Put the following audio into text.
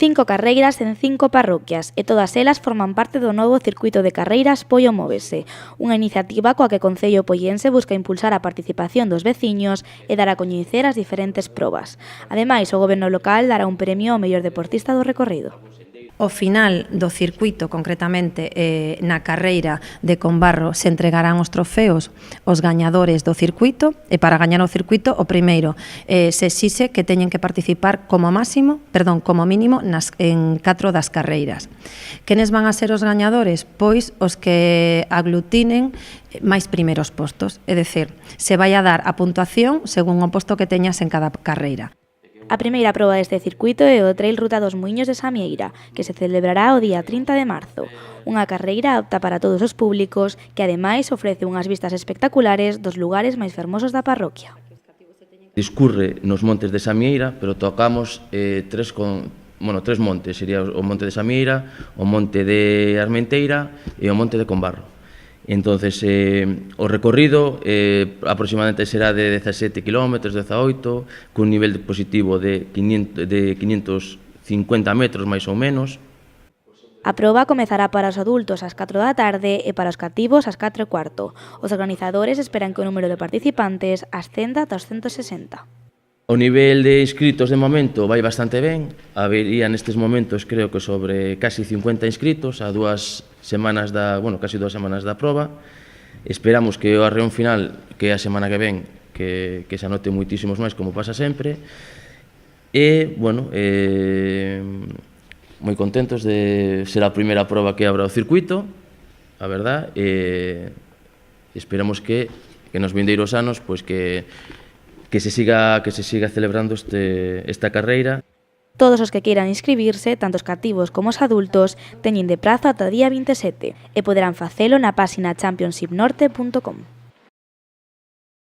5 carreiras en 5 parroquias e todas elas forman parte do novo circuito de carreiras Poio Móvese, unha iniciativa coa que o Concello poiense busca impulsar a participación dos veciños e dar a coñecer as diferentes probas. Ademais, o Goberno local dará un premio ao mellor deportista do recorrido. Ao final do circuito, concretamente na carreira de Combarro, se entregarán os trofeos aos gañadores do circuito e para gañar o circuito o primeiro se exixe que teñen que participar como mínimo en 4 das carreiras. Quenes van a ser os gañadores? Pois os que aglutinen máis primeiros postos, é dicir, se vai a dar a puntuación según o posto que teñas en cada carreira. A primeira proba deste circuito é o Trail Ruta dos Muiños de Samieira, que se celebrará o día 30 de marzo. Unha carreira apta para todos os públicos que, ademais, ofrece unhas vistas espectaculares dos lugares máis fermosos da parroquia. Discurre nos montes de Samieira, pero tocamos tres montes. Sería o monte de Samieira, o monte de Armenteira e o monte de Combarro. Entonces, o recorrido aproximadamente será de 17 km, 18, cun nivel positivo de 550 metros, máis ou menos. A proba comezará para os adultos ás 4 da tarde e para os cativos ás 4:15. Os organizadores esperan que o número de participantes ascenda ata os 160. O nivel de inscritos de momento vai bastante ben. Habería nestes momentos, creo que sobre casi 50 inscritos a casi 2 semanas da proba. Esperamos que o arreón final, que é a semana que ven, que se anote moitísimos máis, como pasa sempre. E, moi contentos de ser a primeira proba que abra o circuito, a verdad, e esperamos que nos vindeiros anos, pois que se siga celebrando esta carreira. Todos os que queiran inscribirse, tanto os cativos como os adultos, teñen de prazo ata o día 27 e poderán facelo na páxina championshipnorte.com.